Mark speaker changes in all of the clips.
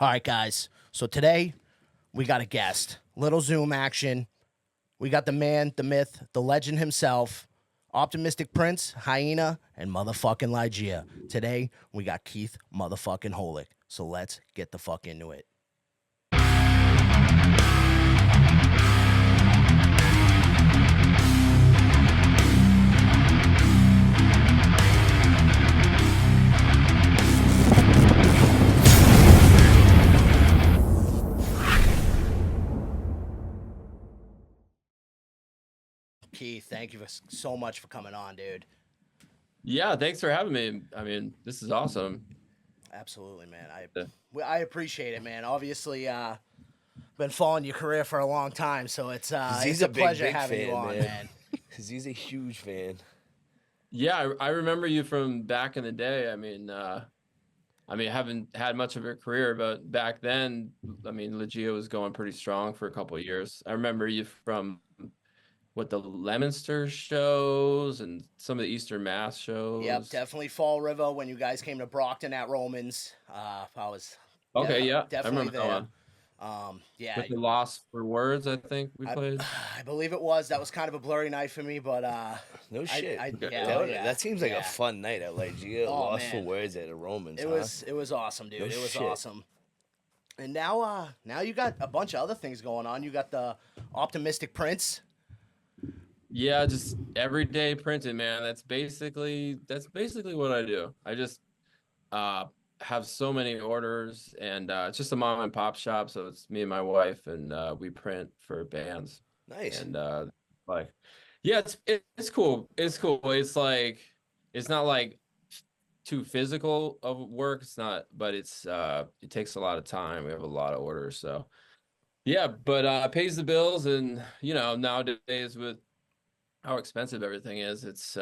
Speaker 1: All right, guys. So today we got a guest. Little Zoom action. We got the man, the myth, the legend himself, Optimistic Prince, Hyena, and motherfucking Ligeia. Today we got Keith motherfucking Holuk. So let's get the fuck into it. Keith, thank you so much for coming on, dude.
Speaker 2: Yeah, thanks for having me. I mean, this is awesome.
Speaker 1: Absolutely, man. I appreciate it, man. Obviously, been following your career for a long time, so it's a pleasure having you on, man.
Speaker 3: Because he's a huge fan.
Speaker 2: Yeah, I remember you from back in the day. I mean, I haven't had much of a career, but back then, I mean, Ligeia was going pretty strong for a couple of years. I remember you from the Leominster shows and some of the Eastern Mass shows.
Speaker 1: Yep, definitely Fall River when you guys came to Brockton at Romans. I was definitely
Speaker 2: I remember
Speaker 1: there.
Speaker 2: That one.
Speaker 1: Yeah.
Speaker 2: With the Lost for Words, I think we played.
Speaker 1: I believe it was. That was kind of a blurry night for me, but
Speaker 3: no shit.
Speaker 1: Yeah,
Speaker 3: that seems like a fun night at Ligeia. Lost for Words at the Romans.
Speaker 1: It was awesome, dude. It was awesome. And now you got a bunch of other things going on. You got the Optimistic Prince.
Speaker 2: Yeah, just everyday printing, man. That's basically what I do. I just have so many orders, and it's just a mom and pop shop, so it's me and my wife, and we print for bands.
Speaker 3: Nice.
Speaker 2: And yeah, it's cool. It's cool. It's like, it's not like too physical of work. It's not, but it's it takes a lot of time. We have a lot of orders, so yeah. But it pays the bills, and nowadays with how expensive everything is, it's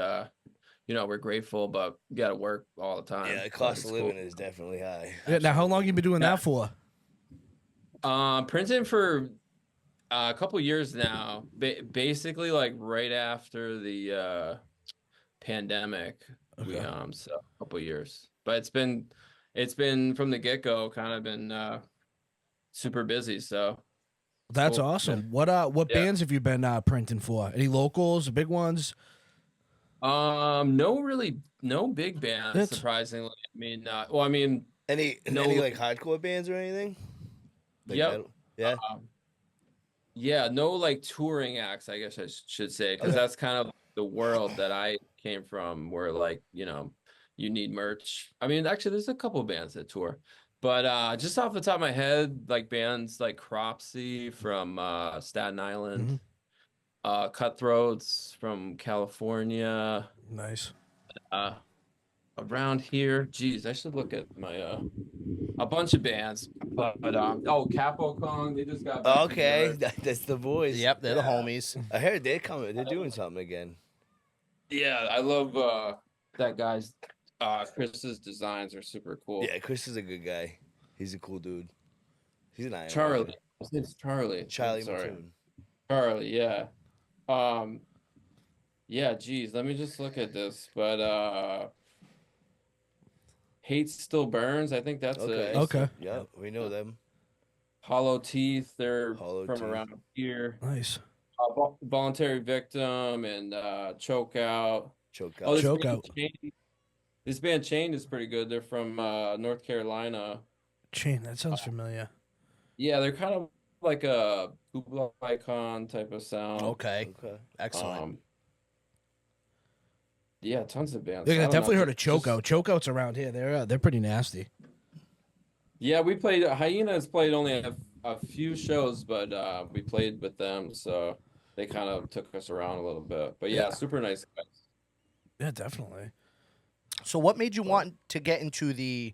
Speaker 2: we're grateful, but you got to work all the time.
Speaker 3: Yeah, the cost of living is definitely high.
Speaker 4: Yeah, now, how long you been doing that for?
Speaker 2: Printing for a couple years now. Basically, like right after the pandemic. Okay. So a couple years, but it's been from the get-go kind of been super busy. So
Speaker 4: that's cool. Awesome. What bands have you been printing for? Any locals, big ones?
Speaker 2: No big bands, surprisingly. I mean,
Speaker 3: any like hardcore bands or anything?
Speaker 2: Like no like touring acts, I guess I should say, because that's kind of the world that I came from, where like, you need merch. I mean, actually there's a couple bands that tour, but just off the top of my head, like bands like Cropsy from Staten Island, Cutthroats from California.
Speaker 4: Nice.
Speaker 2: Around here, geez, I should look at my a bunch of bands, but Capo Kong, they just got
Speaker 3: that's the boys.
Speaker 1: Yep, they're the homies.
Speaker 3: I heard they're coming. They're doing something again.
Speaker 2: Yeah, I love that guy's Chris's designs are super cool.
Speaker 3: Yeah, Chris is a good guy. He's a cool dude. He's an Iron
Speaker 2: Charlie.
Speaker 3: Man.
Speaker 2: His name's Charlie.
Speaker 3: Sorry.
Speaker 2: Charlie, yeah. Yeah, geez, let me just look at this. But Hate Still Burns, I think that's
Speaker 4: okay.
Speaker 3: Yeah, we know them.
Speaker 2: Hollow Teeth, they're from around here.
Speaker 4: Nice.
Speaker 2: Voluntary Victim and Choke Out.
Speaker 4: Choke Out.
Speaker 2: This band Chained is pretty good. They're from North Carolina.
Speaker 4: Chain, that sounds familiar.
Speaker 2: Yeah, they're kind of like a Kublai Khan type of sound.
Speaker 1: Okay. Excellent.
Speaker 2: Yeah, tons of bands.
Speaker 4: Yeah, I definitely heard of Choke Out. Choke Out's around here. They're pretty nasty.
Speaker 2: Yeah, we played. Hyena has played only a few shows, but we played with them, so they kind of took us around a little bit. But yeah, super nice guys.
Speaker 4: Yeah, definitely.
Speaker 1: So, what made you want to get into the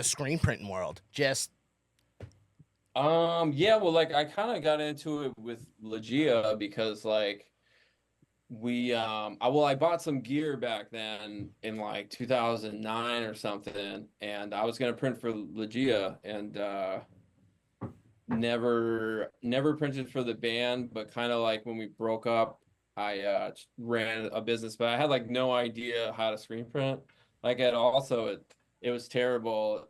Speaker 1: screen printing world? Just
Speaker 2: well, like I kind of got into it with Ligeia because like I bought some gear back then in like 2009 or something, and I was gonna print for Ligeia, and never printed for the band, but kind of like when we broke up, I ran a business, but I had like no idea how to screen print like at all, so it was terrible.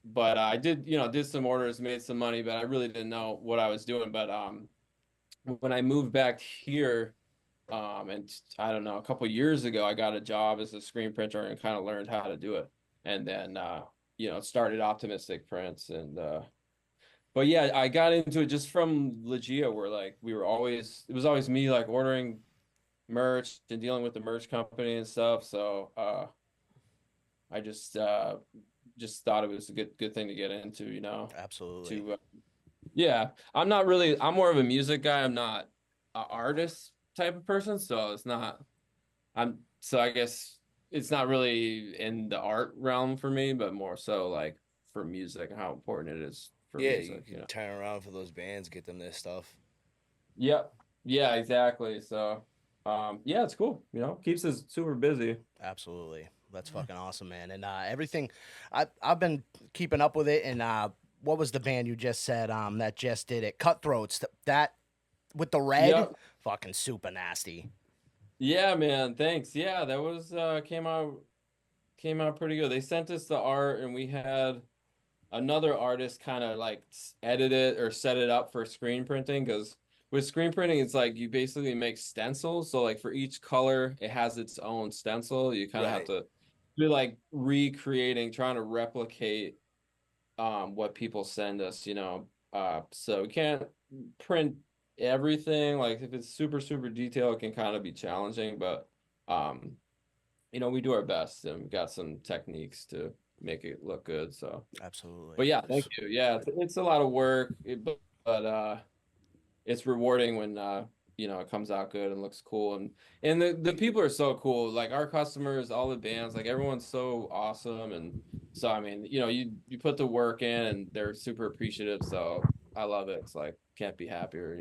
Speaker 2: but I did, did some orders, made some money, but I really didn't know what I was doing. But when I moved back here, and I don't know, a couple years ago, I got a job as a screen printer and kind of learned how to do it. And then, started Optimistic Prints. And, but yeah, I got into it just from Ligeia, where like it was always me like ordering merch and dealing with the merch company and stuff. So, I just thought it was a good thing to get into,
Speaker 1: Absolutely.
Speaker 2: Yeah, I'm more of a music guy. I'm not an artist type of person, so I guess it's not really in the art realm for me, but more so like for music and how important it is for
Speaker 3: Yeah,
Speaker 2: music,
Speaker 3: you can turn around for those bands, get them their stuff.
Speaker 2: Yep. Yeah, exactly. So, yeah, it's cool, keeps us super busy.
Speaker 1: Absolutely. That's fucking awesome, man. And everything, I've been keeping up with it. And what was the band you just said that just did it? Cutthroats. That with the red,
Speaker 2: Yep.
Speaker 1: fucking super nasty.
Speaker 2: Yeah, man. Thanks. Yeah, that was came out pretty good. They sent us the art, and we had another artist kind of like edit it or set it up for screen printing, because with screen printing it's like you basically make stencils, so like for each color it has its own stencil. You kind of have to do like trying to replicate what people send us, so we can't print everything. Like if it's super detailed, it can kind of be challenging, but um we do our best, and we've got some techniques to make it look good. So
Speaker 1: Absolutely.
Speaker 2: but yeah, thank you. Yeah, it's a lot of work, but it's rewarding when it comes out good and looks cool, and the people are so cool. Like our customers, all the bands, like everyone's so awesome, and so I mean, you put the work in, and they're super appreciative. So I love it. It's like can't be happier.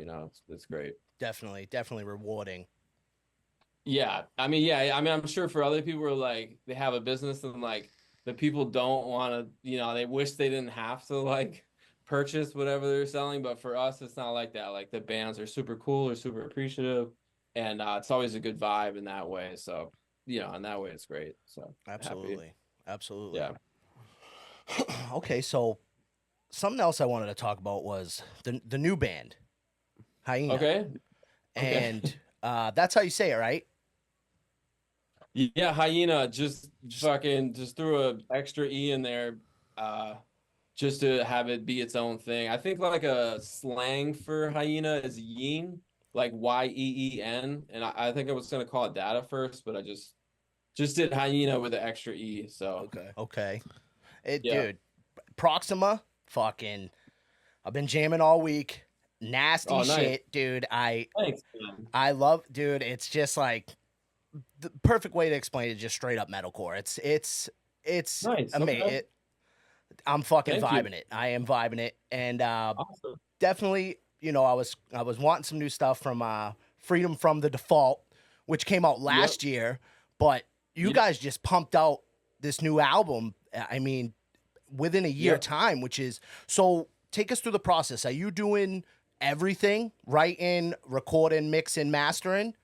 Speaker 2: It's great.
Speaker 1: Definitely rewarding.
Speaker 2: Yeah, I mean, I'm sure for other people, are like they have a business and like the people don't want to, they wish they didn't have to like purchase whatever they're selling. But for us, it's not like that. Like the bands are super cool or super appreciative, and it's always a good vibe in that way. So, in that way, it's great. So
Speaker 1: Absolutely.
Speaker 2: happy.
Speaker 1: Absolutely.
Speaker 2: Yeah.
Speaker 1: Okay, so something else I wanted to talk about was the new band, Hyena.
Speaker 2: Okay.
Speaker 1: And that's how you say it, right?
Speaker 2: Yeah, Hyena just fucking just threw a extra E in there, uh, just to have it be its own thing. I think like a slang for hyena is yeen, like YEEN, and I think I was gonna call it that at first, but I just did hyena with the extra E. So
Speaker 1: Okay.
Speaker 2: yeah.
Speaker 1: Dude, Proxima, fucking, I've been jamming all week. Nasty
Speaker 2: Oh, nice.
Speaker 1: shit, dude.
Speaker 2: Thanks, man.
Speaker 1: I love, dude. It's just like the perfect way to explain it. Just straight up metalcore. It's
Speaker 2: Nice.
Speaker 1: amazing.
Speaker 2: Okay.
Speaker 1: I'm fucking
Speaker 2: Thank you.
Speaker 1: vibing it. I am vibing it, and
Speaker 2: Awesome.
Speaker 1: definitely, I was wanting some new stuff from Freedom from the Default, which came out last year, but you guys just pumped out this new album. I mean, within a year time, which is so. Take us through the process. Are you doing everything, writing, recording, mixing, mastering?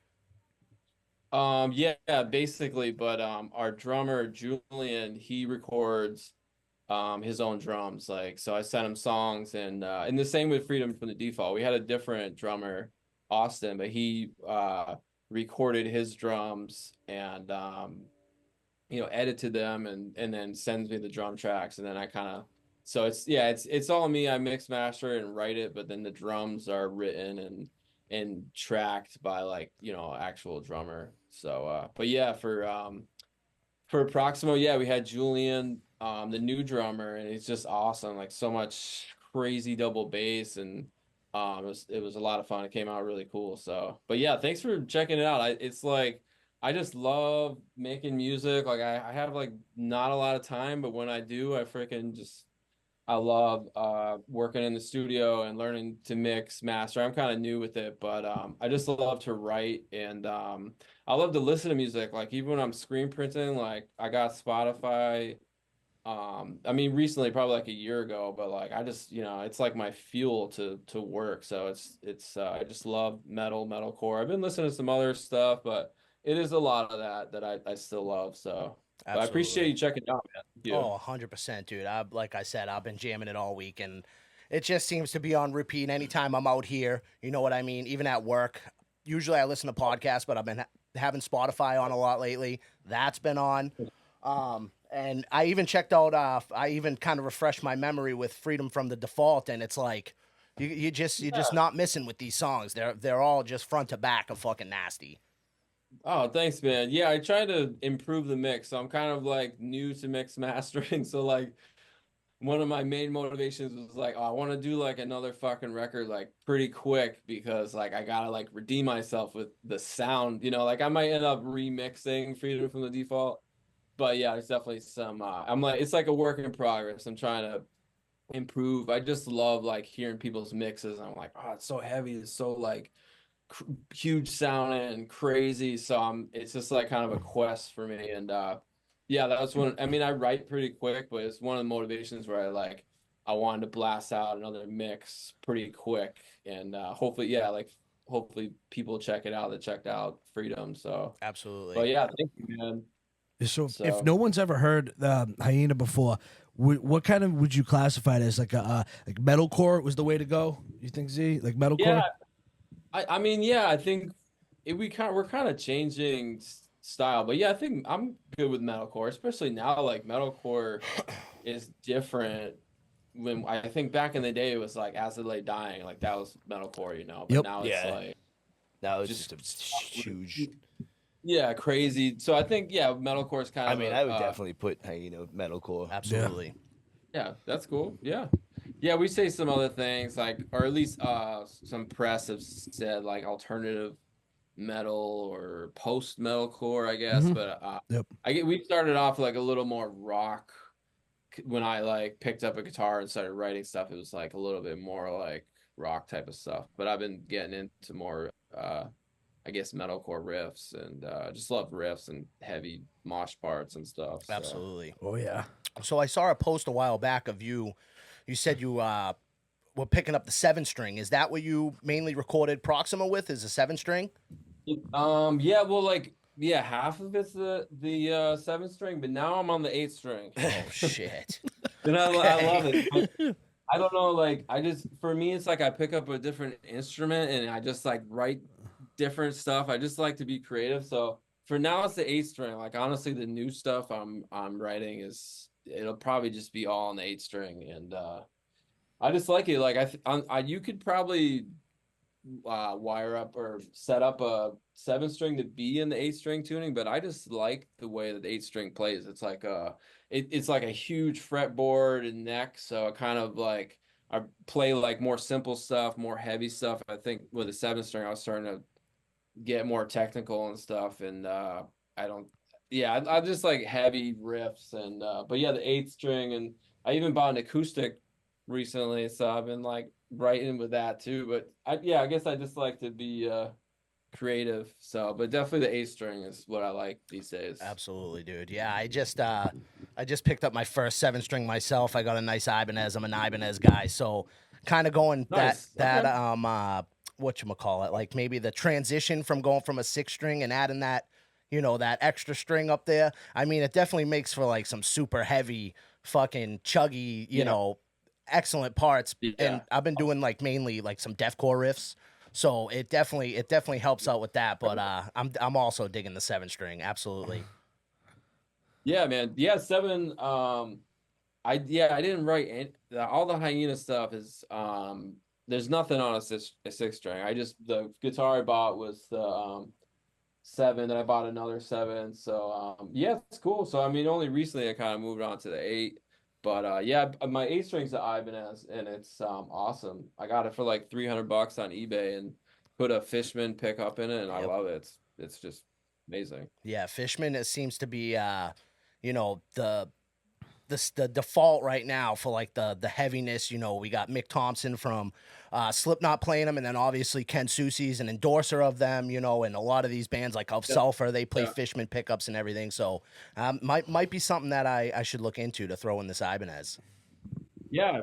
Speaker 2: Yeah, basically, but our drummer Julian, he records his own drums. Like, so I sent him songs, and the same with Freedom from the Default. We had a different drummer, Austin, but he recorded his drums and edited them, and then sends me the drum tracks, and then I kind of, so it's all me. I mix, master, and write it, but then the drums are written and tracked by like actual drummer. So but yeah, for Proximo, yeah, we had Julian, the new drummer, and he's just awesome. Like so much crazy double bass, and it was a lot of fun. It came out really cool. So, but yeah, thanks for checking it out. It's like I just love making music. Like I have like not a lot of time, but when I do, I love working in the studio and learning to mix, master. I'm kind of new with it, but I just love to write, and I love to listen to music. Like even when I'm screen printing, like I got Spotify. I mean recently, probably like a year ago, but like I just, it's like my fuel to work. So it's I just love metalcore. I've been listening to some other stuff, but it is a lot of that I still love. So But I appreciate you checking it out, man. Thank you.
Speaker 1: Oh, 100%, dude. Like I said, I've been jamming it all week, and it just seems to be on repeat anytime I'm out here. You know what I mean? Even at work. Usually I listen to podcasts, but I've been having Spotify on a lot lately. That's been on. And I even checked out, I even kind of refreshed my memory with Freedom from the Default, and it's like, you're just not missing with these songs. They're all just front to back of fucking nasty.
Speaker 2: Oh, thanks, man. Yeah, I try to improve the mix. So I'm kind of like new to mix mastering. So like one of my main motivations was like, oh, I want to do like another fucking record like pretty quick because like I gotta like redeem myself with the sound. You know, like I might end up remixing Freedom from the Default. But yeah, there's definitely some I'm like it's like a work in progress. I'm trying to improve. I just love like hearing people's mixes. I'm like, oh, it's so heavy. It's so like huge sounding and crazy. So it's just like kind of a quest for me. And yeah, that was one. I mean, I write pretty quick, but it's one of the motivations where I wanted to blast out another mix pretty quick. And hopefully, yeah, like hopefully people check it out that checked out Freedom. So
Speaker 1: Absolutely.
Speaker 2: but yeah, thank you, man.
Speaker 4: So if no one's ever heard Hyena before, what kind of would you classify it as? Like like metalcore was the way to go? You think, Z? Like metalcore?
Speaker 2: Yeah, I mean, yeah, I think we're kind of changing style, but yeah, I think I'm good with metalcore, especially now. Like metalcore is different. When I think back in the day, it was like Acid Lay Dying, like that was metalcore, you know. But now it's like
Speaker 3: now it's just a huge.
Speaker 2: Yeah, crazy. So I think metalcore is kind of.
Speaker 3: I mean, I would definitely put metalcore.
Speaker 1: Absolutely.
Speaker 2: Yeah, that's cool. Yeah, we say some other things like, or at least some press have said like alternative metal or post metalcore, I guess. But we started off like a little more rock. When I like picked up a guitar and started writing stuff, it was like a little bit more like rock type of stuff. But I've been getting into more I guess metalcore riffs and just love riffs and heavy mosh parts and stuff. So.
Speaker 1: Absolutely.
Speaker 4: Oh yeah.
Speaker 1: So I saw a post a while back of you. You said you were picking up the 7-string. Is that what you mainly recorded Proxima with? Is a 7-string?
Speaker 2: Yeah, well, like half of it's the 7-string, but now I'm on the 8-string.
Speaker 1: Oh shit.
Speaker 2: And I love it. I don't know, like for me it's like I pick up a different instrument and I just like write different stuff. I just like to be creative. So for now it's the 8-string. Like honestly, the new stuff I'm writing it'll probably just be all on the 8-string, and I just like it. Like you could probably wire up or set up a 7-string to be in the 8-string tuning, but I just like the way that the 8-string plays. It's like it's like a huge fretboard and neck, so it kind of like I play like more simple stuff, more heavy stuff. I think with a 7-string I was starting to get more technical and stuff, and I just like heavy riffs, and but yeah, the 8-string, and I even bought an acoustic recently, so I've been like writing with that too. But I guess I just like to be creative. So, but definitely the 8-string is what I like these days.
Speaker 1: Absolutely, dude. Yeah, I just picked up my first 7-string myself. I got a nice Ibanez. I'm an Ibanez guy, so kind of going
Speaker 2: Nice.
Speaker 1: that
Speaker 2: Okay.
Speaker 1: whatchamacallit, like maybe the transition from going from a 6-string and adding that, that extra string up there. I mean, it definitely makes for like some super heavy fucking chuggy, excellent parts.
Speaker 2: Yeah.
Speaker 1: And I've been doing like mainly like some deathcore riffs. So it definitely helps out with that, but I'm also digging the 7-string. Absolutely.
Speaker 2: Yeah, man. Yeah, 7. I didn't write all the Hyena stuff is there's nothing on a 6-string. The guitar I bought was the 7, and I bought another 7. So yeah, it's cool. So I mean, only recently I kind of moved on to the 8. But yeah, my 8-string's the Ibanez, and it's awesome. I got it for like $300 on eBay and put a Fishman pickup in it, and I love it. It's just amazing.
Speaker 1: Yeah, Fishman, it seems to be the default right now for like the heaviness. We got Mick Thompson from Slipknot playing them, and then obviously Ken Susi's an endorser of them, and a lot of these bands like Sulfur, they play Fishman pickups and everything. So might be something that I should look into to throw in this Ibanez.
Speaker 2: Yeah.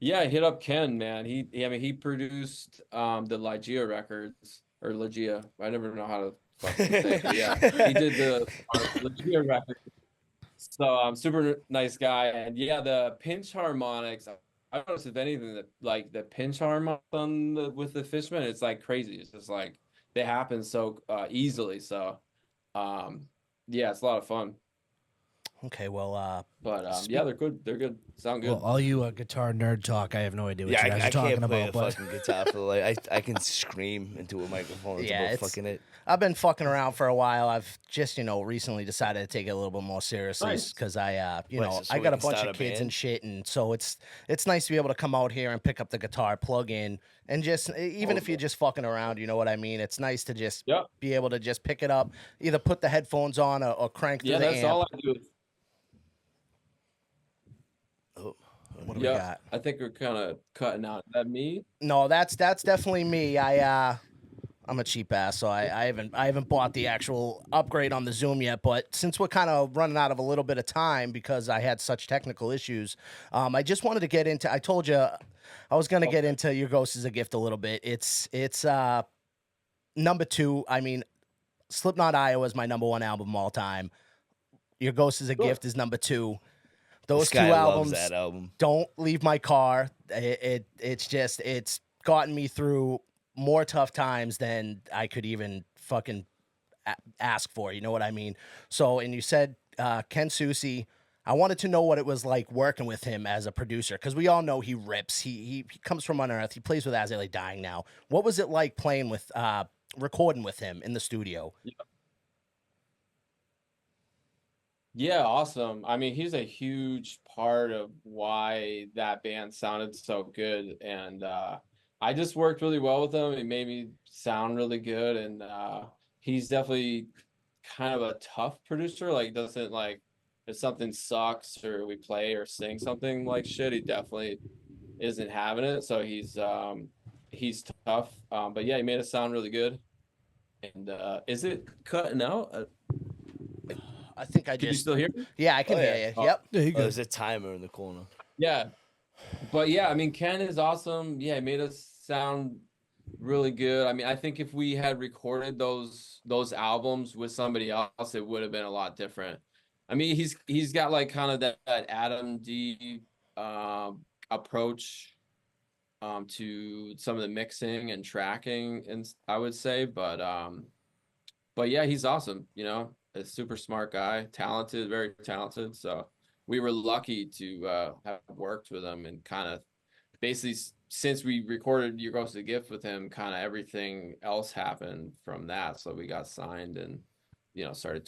Speaker 2: Hit up Ken, man. He produced the Ligeia records, or Ligeia. I never know how to fucking say it. Yeah, he did the Ligeia record. So super nice guy, and yeah, the pinch harmonics. I don't know if anything that like the pinch harmonics on with the Fishman, it's like crazy. It's just like they happen so easily. So yeah, it's a lot of fun.
Speaker 1: Okay, well,
Speaker 2: But yeah, they're good. They're good. Sound good.
Speaker 4: Well, all you guitar nerd talk, I have no idea what
Speaker 3: Yeah,
Speaker 4: you guys
Speaker 3: I
Speaker 4: are talking
Speaker 3: can't play
Speaker 4: about.
Speaker 3: a
Speaker 4: But
Speaker 3: fucking guitar for the life. I can scream into a microphone. It's
Speaker 1: Yeah,
Speaker 3: about
Speaker 1: it's-
Speaker 3: fucking it.
Speaker 1: I've been fucking around for a while. I've just, recently decided to take it a little bit more seriously
Speaker 2: Nice.
Speaker 1: because I,
Speaker 3: Nice, so
Speaker 1: I
Speaker 3: we
Speaker 1: got a
Speaker 3: can
Speaker 1: bunch
Speaker 3: start
Speaker 1: of
Speaker 3: a
Speaker 1: kids
Speaker 3: band?
Speaker 1: and shit, and so it's nice to be able to come out here and pick up the guitar, plug in, and just even if you're just fucking around, you know what I mean. It's nice to just
Speaker 2: Yep.
Speaker 1: be able to just pick it up, either put the headphones on or crank through
Speaker 2: Yeah,
Speaker 1: the
Speaker 2: that's
Speaker 1: amp.
Speaker 2: all I do.
Speaker 1: What do we
Speaker 2: Yeah,
Speaker 1: got?
Speaker 2: I think we're kind of cutting out. Is that me?
Speaker 1: No, that's definitely me. I'm a cheap ass, so I haven't bought the actual upgrade on the Zoom yet. But since we're kind of running out of a little bit of time because I had such technical issues, I just wanted to get into. I told you I was gonna get into Your Ghost is a Gift a little bit. It's number 2. I mean, Slipknot Iowa is my number 1 album of all time. Your Ghost is a Gift is number 2. Those
Speaker 3: This
Speaker 1: 2
Speaker 3: guy
Speaker 1: albums
Speaker 3: loves that album.
Speaker 1: don't leave my car. It's gotten me through more tough times than I could even fucking ask for. You know what I mean? So, and you said Ken Susi. I wanted to know what it was like working with him as a producer because we all know he rips. He comes from Unearth. He plays with As I Lay Dying now. What was it like playing with recording with him in the studio?
Speaker 2: Yeah, awesome. I mean, he's a huge part of why that band sounded so good. And I just worked really well with him. He made me sound really good. And he's definitely kind of a tough producer. Like, doesn't like if something sucks or we play or sing something like shit, he definitely isn't having it. So he's tough. But yeah, he made us sound really good. And is it cutting out?
Speaker 1: I think I
Speaker 2: Can you
Speaker 1: just
Speaker 2: still hear me?
Speaker 1: yeah, I can
Speaker 3: Oh,
Speaker 1: hear
Speaker 3: yeah.
Speaker 1: you.
Speaker 2: Oh.
Speaker 1: Yep.
Speaker 4: there you
Speaker 3: Oh,
Speaker 4: go.
Speaker 3: there's a timer in the corner.
Speaker 2: Yeah. But yeah, I mean, Ken is awesome. Yeah, he made us sound really good. I mean, I think if we had recorded those albums with somebody else, it would have been a lot different. I mean, he's got like kind of that Adam D approach to some of the mixing and tracking, and I would say, but yeah, he's awesome, a super smart guy, talented, very talented. So we were lucky to have worked with him and kind of basically since we recorded Your Ghost is a Gift with him, kind of everything else happened from that. So we got signed and, started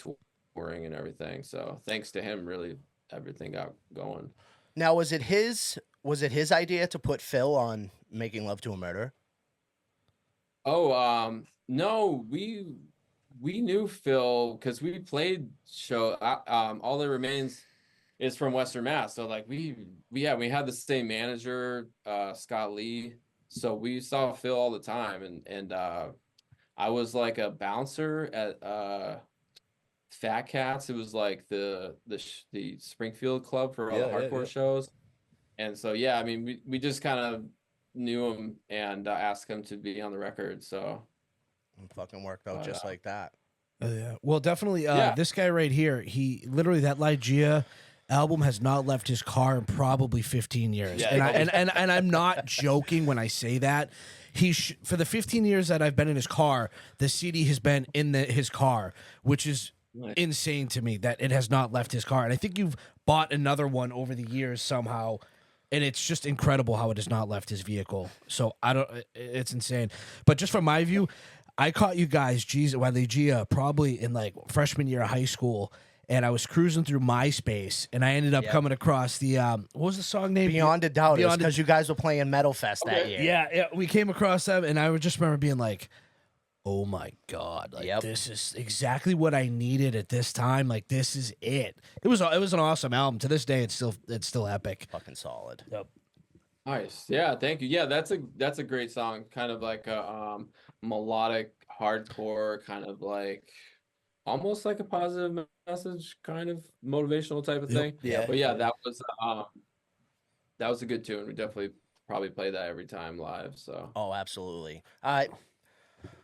Speaker 2: touring and everything. So thanks to him, really everything got going.
Speaker 1: Now, was it his idea to put Phil on Making Love to a Murder?
Speaker 2: Oh, no, we knew Phil because we played show. All That Remains is from Western Mass, so like we had the same manager, Scott Lee. So we saw Phil all the time, and I was like a bouncer at Fat Cats. It was like the Springfield club for all the hardcore shows, and so yeah, I mean we just kind of knew him and asked him to be on the record. So
Speaker 1: It fucking worked out just like that.
Speaker 4: Yeah. Well, definitely.
Speaker 2: Yeah.
Speaker 4: This guy right here, he literally that Ligeia album has not left his car in probably 15 years.
Speaker 3: Yeah,
Speaker 4: and I'm not joking when I say that. For the 15 years that I've been in his car, the CD has been in his car, which is
Speaker 2: Nice.
Speaker 4: insane to me that it has not left his car. And I think you've bought another one over the years somehow. And it's just incredible how it has not left his vehicle. So it's insane. But just from my view, I caught you guys, Ligeia, probably in like freshman year of high school, and I was cruising through MySpace, and I ended up coming across the what was the song name?
Speaker 1: Beyond a Doubt,
Speaker 4: Beyond a-
Speaker 1: because you guys were playing Metal Fest that year.
Speaker 4: Yeah, we came across them, and I just remember being like, "Oh my god, like
Speaker 1: Yep.
Speaker 4: this is exactly what I needed at this time. Like this is it." It was an awesome album. To this day, it's still epic.
Speaker 1: Fucking solid.
Speaker 4: Yep.
Speaker 2: Nice. Yeah, thank you. Yeah, that's a great song. Kind of like a melodic hardcore, kind of like almost like a positive message, kind of motivational type of thing.
Speaker 3: Yeah.
Speaker 2: But yeah, that was a good tune. We definitely probably play that every time live. So
Speaker 1: Oh, absolutely.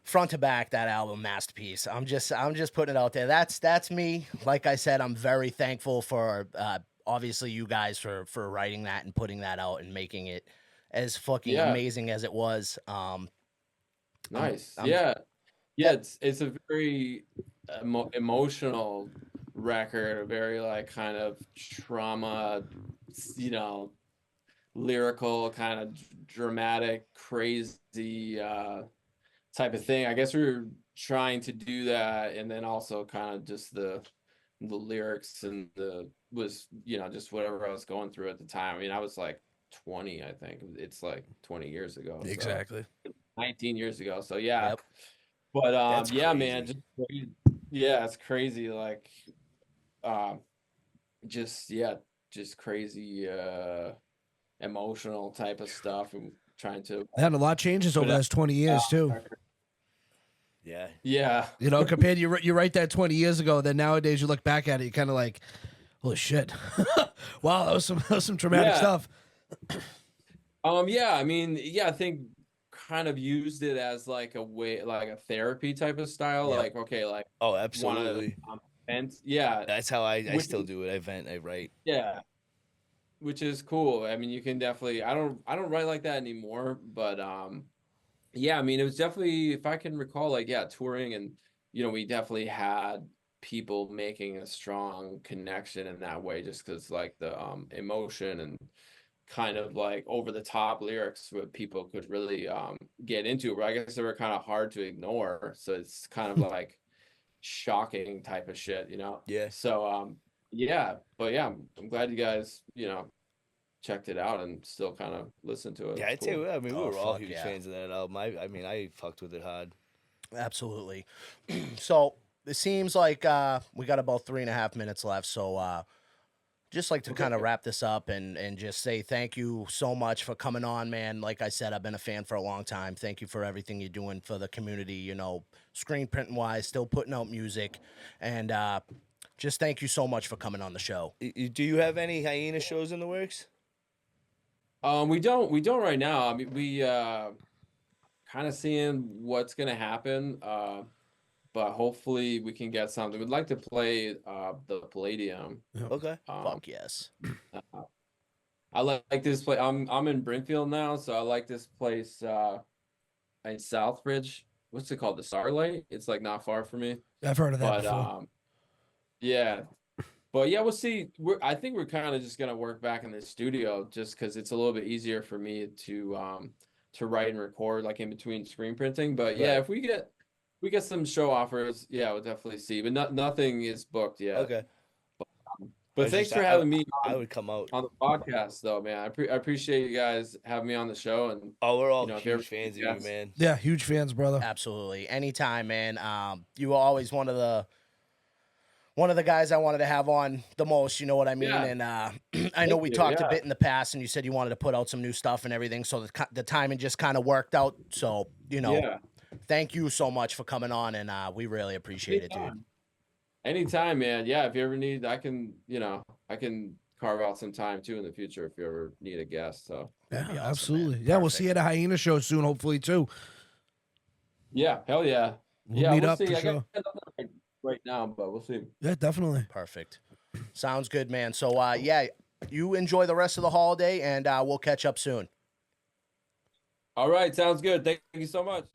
Speaker 1: front to back, that album masterpiece. I'm just putting it out there. That's me. Like I said, I'm very thankful for obviously you guys for writing that and putting that out and making it as fucking
Speaker 2: Yeah.
Speaker 1: amazing as it was.
Speaker 2: Nice.
Speaker 1: I'm-
Speaker 2: Yeah. Yeah, it's a very emotional record, a very like kind of trauma, you know, lyrical, kind of dramatic, crazy type of thing. I guess we were trying to do that, and then also kind of just the lyrics and the was, you know, just whatever I was going through at the time. I mean, I was like 20, I think. It's like 20 years ago. So,
Speaker 4: Exactly.
Speaker 2: 19 years ago. So yeah.
Speaker 1: Yep.
Speaker 2: But
Speaker 3: That's
Speaker 2: yeah,
Speaker 3: crazy.
Speaker 2: man, just yeah, it's crazy. Like just just crazy emotional type of stuff and trying to
Speaker 4: And a lot changes over those 20 years too.
Speaker 3: Yeah.
Speaker 2: yeah.
Speaker 4: You know, compared to you write that 20 years ago, then nowadays you look back at it, you kind of like, holy shit, wow, that was some traumatic
Speaker 2: Yeah.
Speaker 4: stuff.
Speaker 2: Yeah, I mean, yeah, I think kind of used it as like a way, like a therapy type of style.
Speaker 3: Yep.
Speaker 2: Like, okay, like
Speaker 3: Oh,
Speaker 2: wanna
Speaker 3: absolutely.
Speaker 2: vent. Yeah.
Speaker 3: That's how I
Speaker 2: Which
Speaker 3: still
Speaker 2: is-
Speaker 3: do it. I vent, I write.
Speaker 2: Yeah. Which is cool. I mean, you can definitely I don't write like that anymore, but yeah, I mean, it was definitely, if I can recall, like, yeah, touring, and you know, we definitely had people making a strong connection in that way, just because like the emotion and kind of like over the top lyrics what people could really get into, but I guess they were kind of hard to ignore, so it's kind of like shocking type of shit, you know.
Speaker 3: Yeah.
Speaker 2: So yeah, but yeah, I'm glad you guys, you know, checked it out and still kind of listened to it.
Speaker 3: Yeah, I'd
Speaker 2: It's
Speaker 3: say,
Speaker 2: cool.
Speaker 3: I mean, we
Speaker 1: Oh,
Speaker 3: were all
Speaker 1: fuck
Speaker 3: huge
Speaker 1: yeah.
Speaker 3: fans of that album. I mean, I fucked with it hard.
Speaker 1: Absolutely. So it seems like we got about 3.5 minutes left. So just like to kind of wrap this up and just say thank you so much for coming on, man. Like I said, I've been a fan for a long time. Thank you for everything you're doing for the community, you know, screen printing wise, still putting out music. And just thank you so much for coming on the show.
Speaker 3: Do you have any Hyena shows in the works?
Speaker 2: We don't right now. I mean, we kind of seeing what's gonna happen. But hopefully we can get something. We'd like to play the Palladium.
Speaker 3: Okay.
Speaker 1: Fuck yes.
Speaker 2: I like this place. I'm in Brimfield now, so I like this place in Southbridge. What's it called? The Starlight. It's like not far from me.
Speaker 4: I've heard of that
Speaker 2: But
Speaker 4: before.
Speaker 2: yeah. But yeah, we'll see. I think we're kind of just gonna work back in the studio just because it's a little bit easier for me to write and record like in between screen printing. But yeah,
Speaker 3: Right.
Speaker 2: if we get some show offers, yeah, we'll definitely see. But nothing is booked yet.
Speaker 3: Okay.
Speaker 2: But thanks for having me
Speaker 3: I would come out.
Speaker 2: on the podcast, though, man. I appreciate you guys having me on the show, and
Speaker 3: Oh, we're all
Speaker 2: you know, if you ever-
Speaker 3: huge fans of
Speaker 2: yes.
Speaker 3: you, man.
Speaker 4: Yeah, huge fans, brother.
Speaker 1: Absolutely. Anytime, man. You were always one of the guys I wanted to have on the most, you know what I mean?
Speaker 2: Yeah.
Speaker 1: And I know
Speaker 2: Thank
Speaker 1: we
Speaker 2: you,
Speaker 1: talked a
Speaker 2: yeah.
Speaker 1: bit in the past, and you said you wanted to put out some new stuff and everything, so the timing just kind of worked out. So, you know,
Speaker 2: Yeah.
Speaker 1: thank you so much for coming on, and we really appreciate it, dude.
Speaker 2: Anytime, man. Yeah, if you ever need, I can carve out some time too in the future if you ever need a guest. So
Speaker 4: Yeah,
Speaker 1: be awesome,
Speaker 4: absolutely.
Speaker 1: man.
Speaker 4: Yeah, we'll see you at a Hyena show soon, hopefully too.
Speaker 2: yeah, hell yeah.
Speaker 4: We'll meet up
Speaker 2: see.
Speaker 4: for
Speaker 2: I got
Speaker 4: sure.
Speaker 2: nothing right now, but we'll see.
Speaker 4: Yeah, definitely.
Speaker 1: Perfect. Sounds good, man. So, yeah, you enjoy the rest of the holiday, and we'll catch up soon.
Speaker 2: All right, sounds good. Thank you so much.